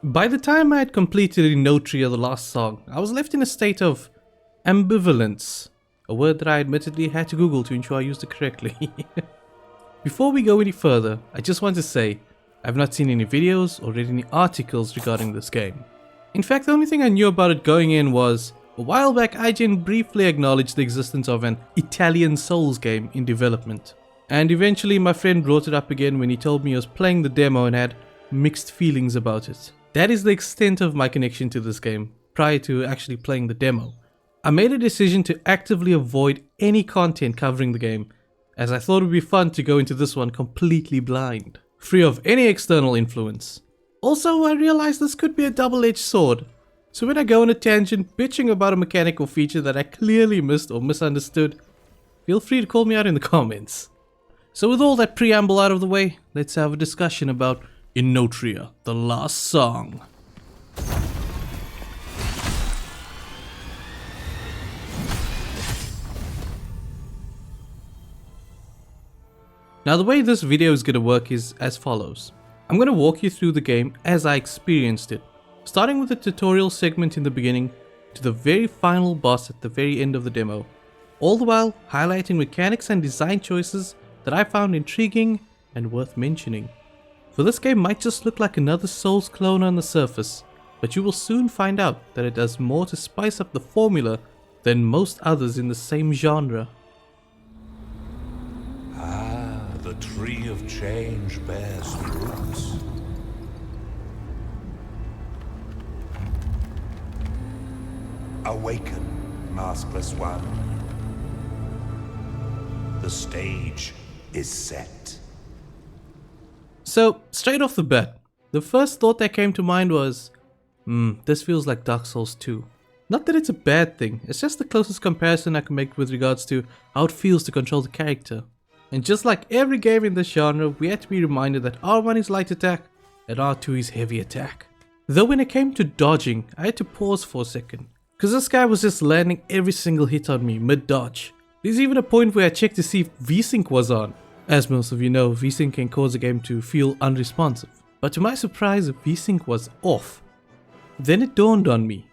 By the time I had completed Enotria, the last song, I was left in a state of ambivalence, a word that I admittedly had to Google to ensure I used it correctly. Before we go any further, I just want to say, I've not seen any videos or read any articles regarding this game. In fact, the only thing I knew about it going in was, a while back IGN briefly acknowledged the existence of an Italian Souls game in development. And eventually my friend brought it up again when he told me he was playing the demo and had mixed feelings about it. That is the extent of my connection to this game, prior to actually playing the demo. I made a decision to actively avoid any content covering the game, as I thought it would be fun to go into this one completely blind, free of any external influence. Also, I realized this could be a double-edged sword, so when I go on a tangent bitching about a mechanical feature that I clearly missed or misunderstood, feel free to call me out in the comments. So with all that preamble out of the way, let's have a discussion about Enotria, the last song. Now the way this video is going to work is as follows. I'm going to walk you through the game as I experienced it, starting with the tutorial segment in the beginning to the very final boss at the very end of the demo, all the while highlighting mechanics and design choices that I found intriguing and worth mentioning. For this game might just look like another Souls clone on the surface, but you will soon find out that it does more to spice up the formula than most others in the same genre. Ah, the tree of change bears fruits. Awaken, maskless one. The stage is set. So, straight off the bat, the first thought that came to mind was, this feels like Dark Souls 2. Not that it's a bad thing, it's just the closest comparison I can make with regards to how it feels to control the character. And just like every game in this genre, we had to be reminded that R1 is light attack and R2 is heavy attack. Though when it came to dodging, I had to pause for a second, cause this guy was just landing every single hit on me mid-dodge. There's even a point where I checked to see if VSync was on. As most of you know, VSync can cause a game to feel unresponsive. But to my surprise, VSync was off. Then it dawned on me,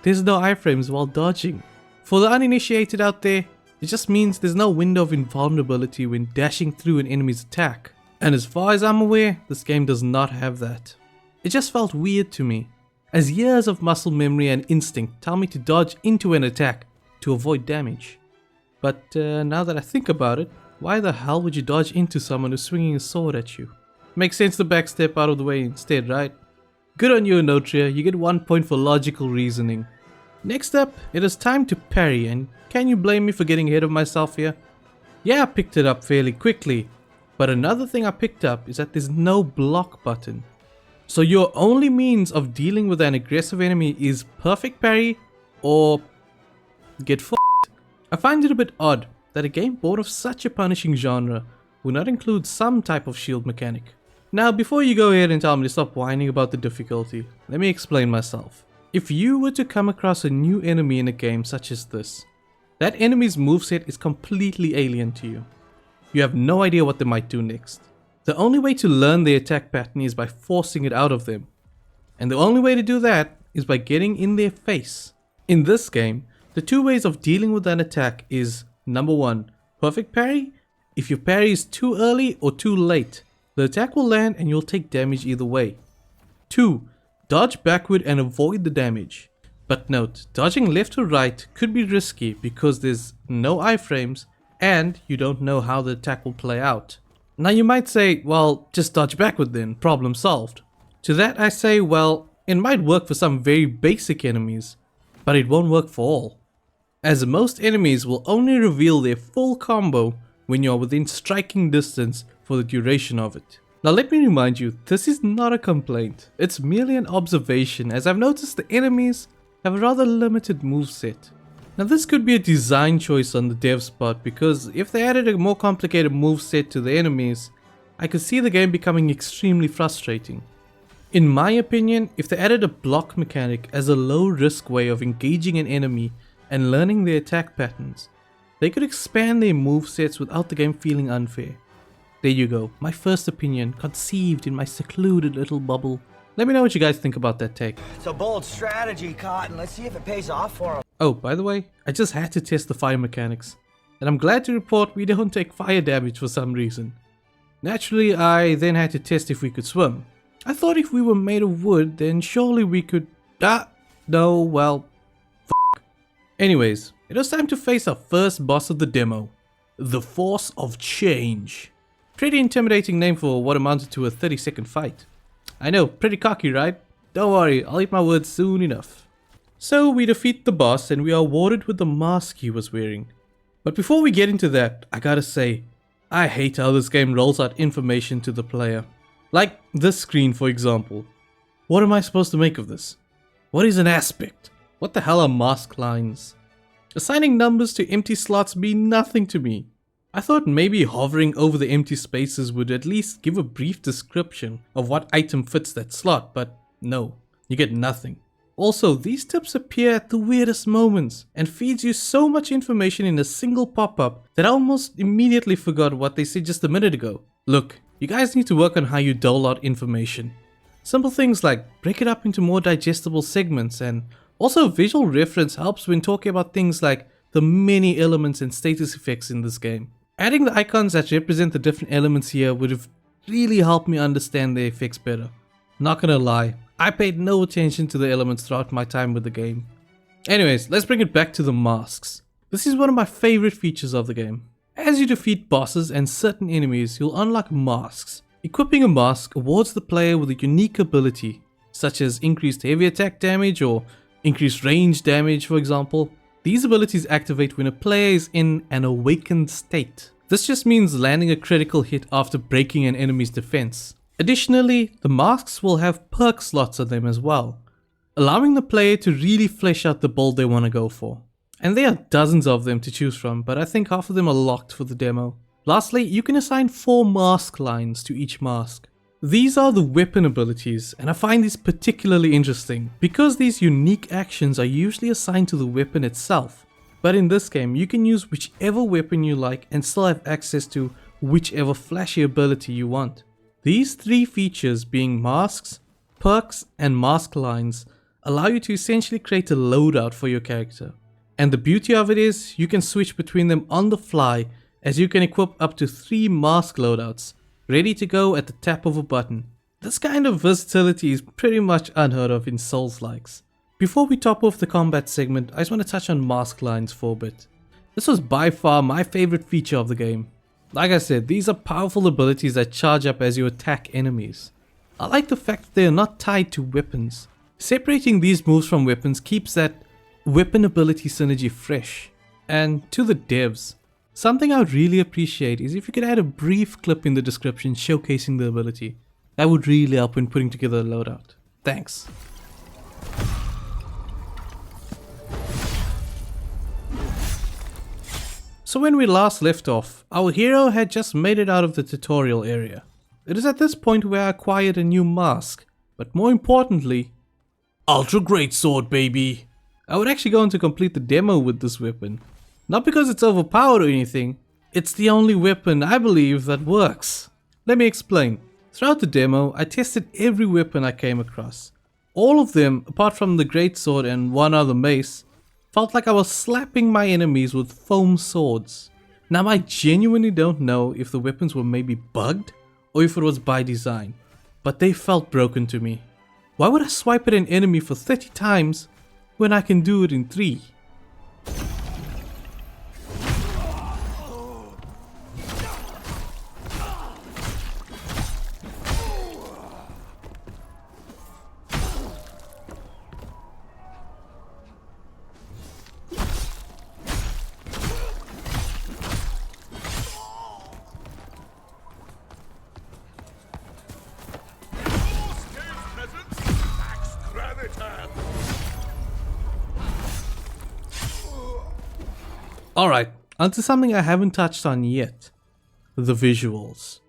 there's no iframes while dodging. For the uninitiated out there, it just means there's no window of invulnerability when dashing through an enemy's attack. And as far as I'm aware, this game does not have that. It just felt weird to me, as years of muscle memory and instinct tell me to dodge into an attack to avoid damage. But now that I think about it, why the hell would you dodge into someone who's swinging a sword at you? Makes sense to backstep out of the way instead, right? Good on you, Enotria, you get 1 point for logical reasoning. Next up, it is time to parry, and can you blame me for getting ahead of myself here? Yeah, I picked it up fairly quickly, but another thing I picked up is that there's no block button. So your only means of dealing with an aggressive enemy is perfect parry or get f***ed. I find it a bit odd that a game born of such a punishing genre would not include some type of shield mechanic. Now before you go ahead and tell me to stop whining about the difficulty, let me explain myself. If you were to come across a new enemy in a game such as this, that enemy's moveset is completely alien to you. You have no idea what they might do next. The only way to learn their attack pattern is by forcing it out of them. And the only way to do that is by getting in their face. In this game, the two ways of dealing with an attack is number 1, perfect parry. If your parry is too early or too late, the attack will land and you'll take damage either way. 2, dodge backward and avoid the damage. But note, dodging left or right could be risky because there's no iframes and you don't know how the attack will play out. Now you might say, well, just dodge backward then, problem solved. To that I say, well, it might work for some very basic enemies, but it won't work for all, as most enemies will only reveal their full combo when you are within striking distance for the duration of it. Now let me remind you, this is not a complaint, it's merely an observation, as I've noticed the enemies have a rather limited moveset. Now this could be a design choice on the dev's part, because if they added a more complicated moveset to the enemies, I could see the game becoming extremely frustrating. In my opinion, if they added a block mechanic as a low risk way of engaging an enemy and learning their attack patterns, they could expand their movesets without the game feeling unfair. There you go, my first opinion, conceived in my secluded little bubble. Let me know what you guys think about that take. It's a bold strategy, Cotton. Let's see if it pays off for him. Oh, by the way, I just had to test the fire mechanics, and I'm glad to report we don't take fire damage for some reason. Naturally, I then had to test if we could swim. I thought if we were made of wood, then surely we could... no, well... Anyways, it was time to face our first boss of the demo. The Force of Change. Pretty intimidating name for what amounted to a 30-second fight. I know, pretty cocky, right? Don't worry, I'll eat my words soon enough. So we defeat the boss and we are awarded with the mask he was wearing. But before we get into that, I gotta say, I hate how this game rolls out information to the player. Like this screen, for example. What am I supposed to make of this? What is an aspect? What the hell are mask lines? Assigning numbers to empty slots mean nothing to me. I thought maybe hovering over the empty spaces would at least give a brief description of what item fits that slot, but no, you get nothing. Also, these tips appear at the weirdest moments and feeds you so much information in a single pop-up that I almost immediately forgot what they said just a minute ago. Look, you guys need to work on how you dole out information. Simple things like break it up into more digestible segments, and also visual reference helps when talking about things like the many elements and status effects in this game. Adding the icons that represent the different elements here would have really helped me understand their effects better. Not gonna lie, I paid no attention to the elements throughout my time with the game. Anyways, let's bring it back to the masks. This is one of my favorite features of the game. As you defeat bosses and certain enemies, you'll unlock masks. Equipping a mask awards the player with a unique ability, such as increased heavy attack damage or increased range damage, for example. These abilities activate when a player is in an awakened state. This just means landing a critical hit after breaking an enemy's defense. Additionally, the masks will have perk slots on them as well, allowing the player to really flesh out the build they want to go for. And there are dozens of them to choose from, but I think half of them are locked for the demo. Lastly, you can assign 4 mask lines to each mask. These are the weapon abilities, and I find these particularly interesting because these unique actions are usually assigned to the weapon itself. But in this game, you can use whichever weapon you like and still have access to whichever flashy ability you want. These 3 features, being masks, perks, and mask lines, allow you to essentially create a loadout for your character. And the beauty of it is, you can switch between them on the fly, as you can equip up to 3 mask loadouts, ready to go at the tap of a button. This kind of versatility is pretty much unheard of in Souls-likes. Before we top off the combat segment, I just want to touch on mask lines for a bit. This was by far my favorite feature of the game. Like I said, these are powerful abilities that charge up as you attack enemies. I like the fact that they are not tied to weapons. Separating these moves from weapons keeps that weapon ability synergy fresh. And to the devs, something I would really appreciate is if you could add a brief clip in the description showcasing the ability. That would really help when putting together a loadout. Thanks. So when we last left off, our hero had just made it out of the tutorial area. It is at this point where I acquired a new mask, but more importantly, Ultra Greatsword, baby! I would actually go on to complete the demo with this weapon. Not because it's overpowered or anything, it's the only weapon I believe that works. Let me explain. Throughout the demo, I tested every weapon I came across. All of them, apart from the Greatsword and one other mace, felt like I was slapping my enemies with foam swords. Now I genuinely don't know if the weapons were maybe bugged or if it was by design, but they felt broken to me. Why would I swipe at an enemy for 30 times when I can do it in 3? Alright, onto something I haven't touched on yet. The visuals.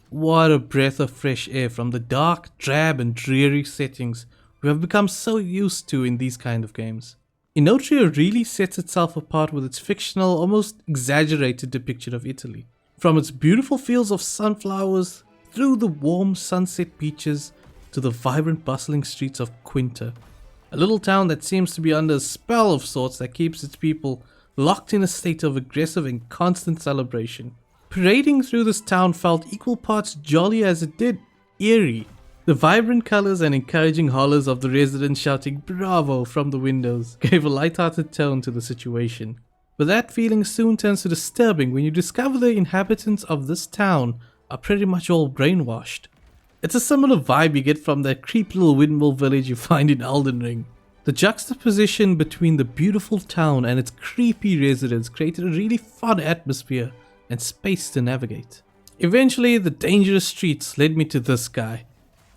What a breath of fresh air from the dark, drab and dreary settings we have become so used to in these kind of games. Enotria really sets itself apart with its fictional, almost exaggerated depiction of Italy. From its beautiful fields of sunflowers, through the warm sunset beaches, to the vibrant bustling streets of Quinta, a little town that seems to be under a spell of sorts that keeps its people locked in a state of aggressive and constant celebration. Parading through this town felt equal parts jolly as it did eerie. The vibrant colors and encouraging hollers of the residents shouting "Bravo" from the windows gave a light-hearted tone to the situation. But that feeling soon turns to disturbing when you discover the inhabitants of this town are pretty much all brainwashed. It's a similar vibe you get from that creepy little windmill village you find in Elden Ring. The juxtaposition between the beautiful town and its creepy residents created a really fun atmosphere and space to navigate. Eventually, the dangerous streets led me to this guy.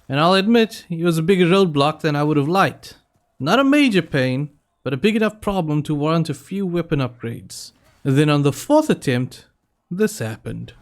And I'll admit, he was a bigger roadblock than I would have liked. Not a major pain, but a big enough problem to warrant a few weapon upgrades. And then on the fourth attempt, this happened.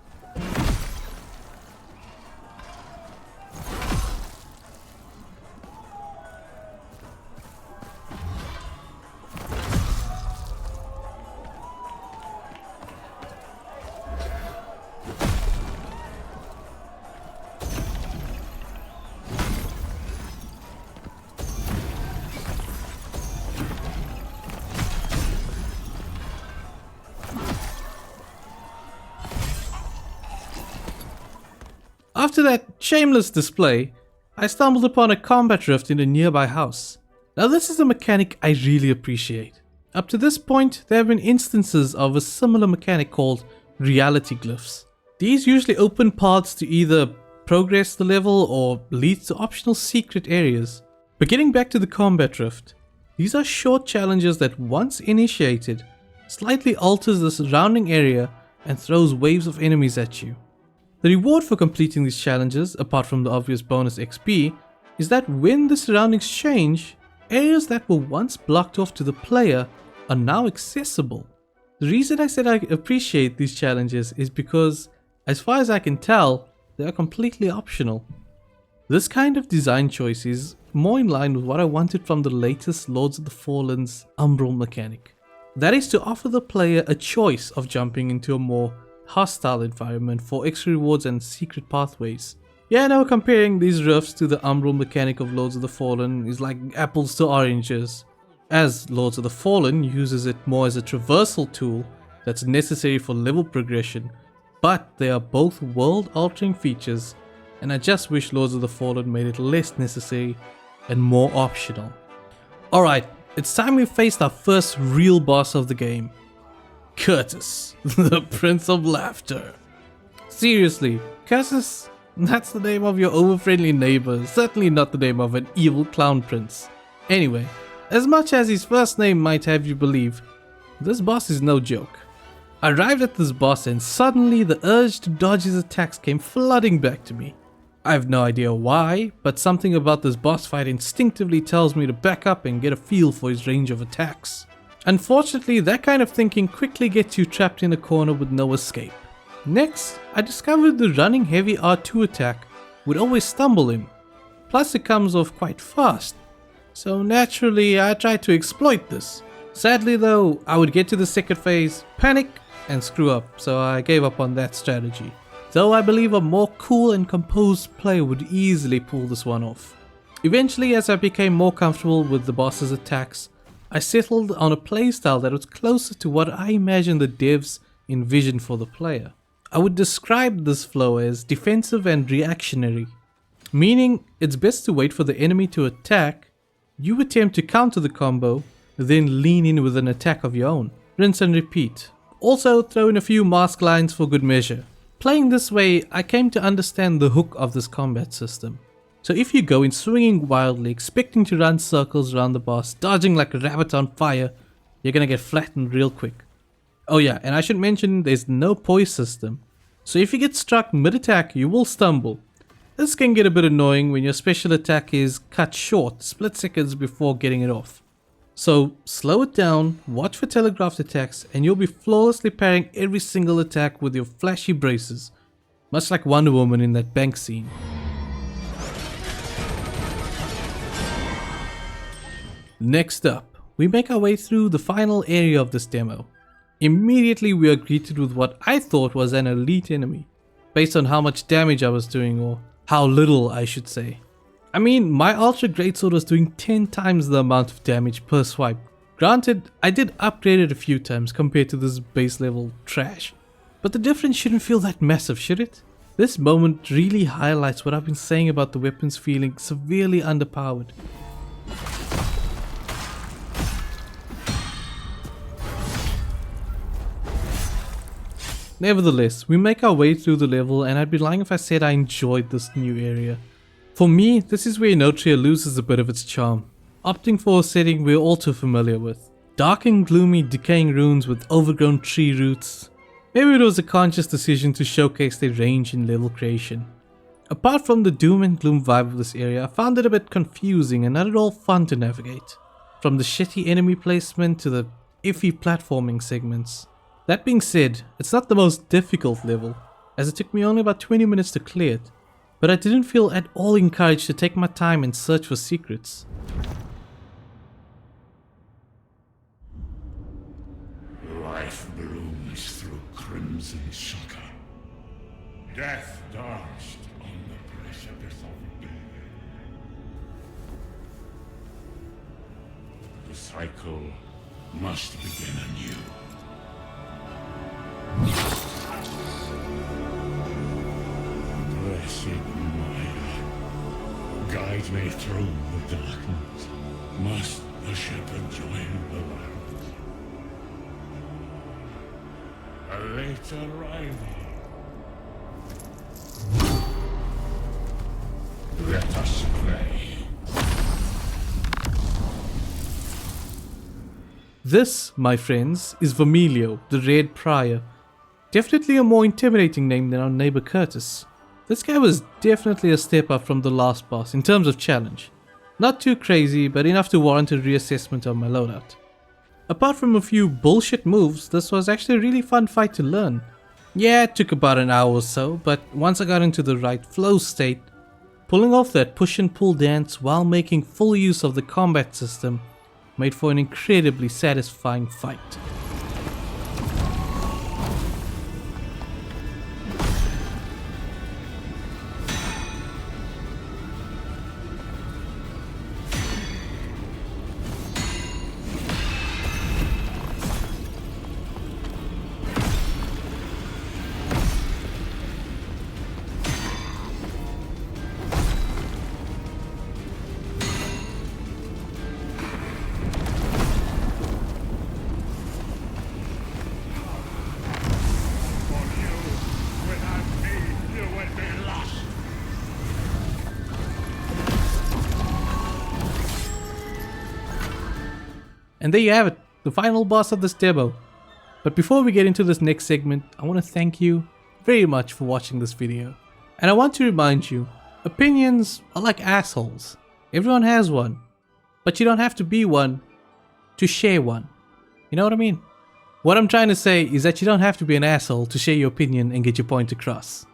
After that shameless display, I stumbled upon a combat rift in a nearby house. Now this is a mechanic I really appreciate. Up to this point, there have been instances of a similar mechanic called reality glyphs. These usually open paths to either progress the level or lead to optional secret areas. But getting back to the combat rift, these are short challenges that once initiated, slightly alters the surrounding area and throws waves of enemies at you. The reward for completing these challenges, apart from the obvious bonus XP, is that when the surroundings change, areas that were once blocked off to the player are now accessible. The reason I said I appreciate these challenges is because, as far as I can tell, they are completely optional. This kind of design choice is more in line with what I wanted from the latest Lords of the Fallen's Umbral mechanic. That is to offer the player a choice of jumping into a more hostile environment for extra rewards and secret pathways. Yeah, no, comparing these rifts to the Umbral mechanic of Lords of the Fallen is like apples to oranges, as Lords of the Fallen uses it more as a traversal tool that's necessary for level progression, but they are both world-altering features, and I just wish Lords of the Fallen made it less necessary and more optional. Alright, it's time we faced our first real boss of the game. Curtis, the Prince of Laughter. Seriously, Curtis, that's the name of your over-friendly neighbor, certainly not the name of an evil clown prince. Anyway, as much as his first name might have you believe, this boss is no joke. I arrived at this boss and suddenly the urge to dodge his attacks came flooding back to me. I have no idea why, but something about this boss fight instinctively tells me to back up and get a feel for his range of attacks. Unfortunately, that kind of thinking quickly gets you trapped in a corner with no escape. Next, I discovered the running heavy R2 attack would always stumble him, plus it comes off quite fast, so naturally I tried to exploit this. Sadly though, I would get to the second phase, panic, and screw up, so I gave up on that strategy. Though I believe a more cool and composed player would easily pull this one off. Eventually, as I became more comfortable with the boss's attacks, I settled on a playstyle that was closer to what I imagined the devs envisioned for the player. I would describe this flow as defensive and reactionary, meaning it's best to wait for the enemy to attack, you attempt to counter the combo, then lean in with an attack of your own. Rinse and repeat. Also throw in a few mask lines for good measure. Playing this way, I came to understand the hook of this combat system. So if you go in swinging wildly, expecting to run circles around the boss, dodging like a rabbit on fire, you're gonna get flattened real quick. Oh yeah, and I should mention there's no poise system. So if you get struck mid-attack, you will stumble. This can get a bit annoying when your special attack is cut short, split seconds before getting it off. So slow it down, watch for telegraphed attacks, and you'll be flawlessly parrying every single attack with your flashy braces, much like Wonder Woman in that bank scene. Next up, we make our way through the final area of this demo. Immediately we are greeted with what I thought was an elite enemy, based on how much damage I was doing, or how little I should say. I mean, my Ultra Greatsword was doing 10 times the amount of damage per swipe. Granted, I did upgrade it a few times compared to this base level trash, but the difference shouldn't feel that massive, should it? This moment really highlights what I've been saying about the weapons feeling severely underpowered. Nevertheless, we make our way through the level, and I'd be lying if I said I enjoyed this new area. For me, this is where Enotria loses a bit of its charm, opting for a setting we're all too familiar with. Dark and gloomy decaying ruins with overgrown tree roots. Maybe it was a conscious decision to showcase their range in level creation. Apart from the doom and gloom vibe of this area, I found it a bit confusing and not at all fun to navigate. From the shitty enemy placement to the iffy platforming segments. That being said, it's not the most difficult level, as it took me only about 20 minutes to clear it, but I didn't feel at all encouraged to take my time and search for secrets. Life blooms through crimson sugar. Death danced on the precipice of death. The cycle must begin anew. Blessed Maya, guide me through the darkness. Must the shepherd join the land? A late arrival. Let us play. This, my friends, is Vermilio, the Red Prior. Definitely a more intimidating name than our neighbor Curtis. This guy was definitely a step up from the last boss in terms of challenge. Not too crazy, but enough to warrant a reassessment of my loadout. Apart from a few bullshit moves, this was actually a really fun fight to learn. Yeah, it took about an hour or so, but once I got into the right flow state, pulling off that push and pull dance while making full use of the combat system made for an incredibly satisfying fight. And there you have it, the final boss of this demo. But before we get into this next segment, I want to thank you very much for watching this video. And I want to remind you, opinions are like assholes. Everyone has one. But you don't have to be one to share one. You know what I mean? What I'm trying to say is that you don't have to be an asshole to share your opinion and get your point across.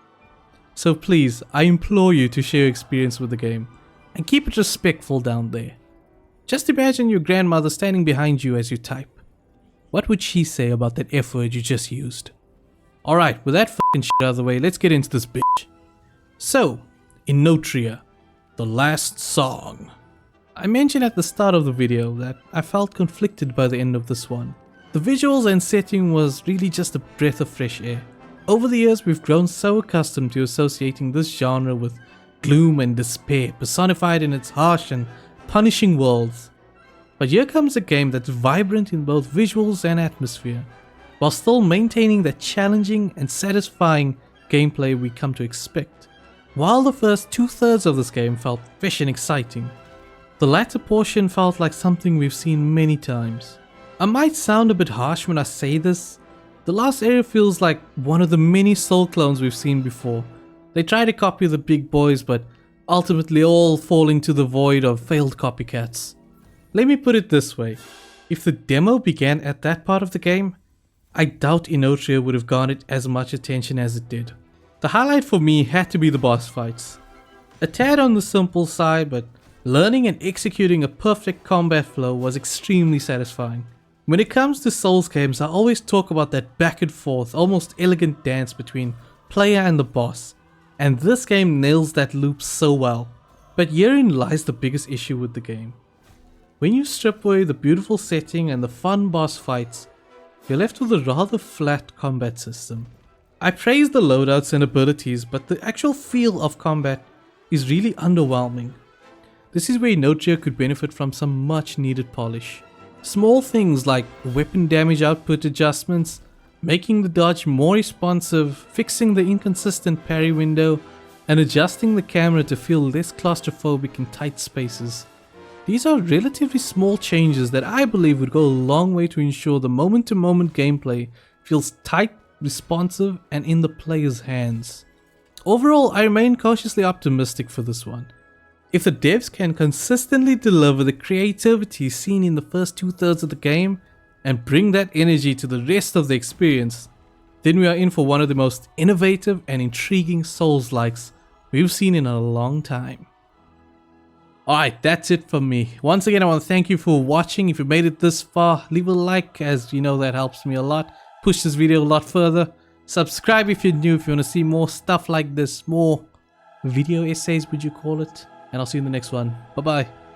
So please, I implore you to share your experience with the game. And keep it respectful down there. Just imagine your grandmother standing behind you as you type. What would she say about that F word you just used? Alright, with that fucking shit out of the way, let's get into this bitch. So, Enotria, the last song. I mentioned at the start of the video that I felt conflicted by the end of this one. The visuals and setting was really just a breath of fresh air. Over the years, we've grown so accustomed to associating this genre with gloom and despair, personified in its harsh and punishing worlds. But here comes a game that's vibrant in both visuals and atmosphere, while still maintaining that challenging and satisfying gameplay we come to expect. While the first 2/3 of this game felt fresh and exciting, the latter portion felt like something we've seen many times. I might sound a bit harsh when I say this. The last area feels like one of the many Soul clones we've seen before. They try to copy the big boys, but ultimately all fall into the void of failed copycats. Let me put it this way, if the demo began at that part of the game, I doubt Enotria would have garnered as much attention as it did. The highlight for me had to be the boss fights. A tad on the simple side, but learning and executing a perfect combat flow was extremely satisfying. When it comes to Souls games, I always talk about that back and forth, almost elegant dance between player and the boss. And this game nails that loop so well. But herein lies the biggest issue with the game. When you strip away the beautiful setting and the fun boss fights, you're left with a rather flat combat system. I praise the loadouts and abilities, but the actual feel of combat is really underwhelming. This is where Enotria could benefit from some much needed polish. Small things like weapon damage output adjustments, making the dodge more responsive, fixing the inconsistent parry window, and adjusting the camera to feel less claustrophobic in tight spaces. These are relatively small changes that I believe would go a long way to ensure the moment-to-moment gameplay feels tight, responsive, and in the player's hands. Overall, I remain cautiously optimistic for this one. If the devs can consistently deliver the creativity seen in the first 2/3 of the game and bring that energy to the rest of the experience, then we are in for one of the most innovative and intriguing Souls-likes we've seen in a long time. Alright, that's it from me. Once again, I want to thank you for watching. If you made it this far, leave a like, as you know that helps me a lot. Push this video a lot further. Subscribe if you're new, if you want to see more stuff like this, more video essays would you call it. And I'll see you in the next one. Bye bye.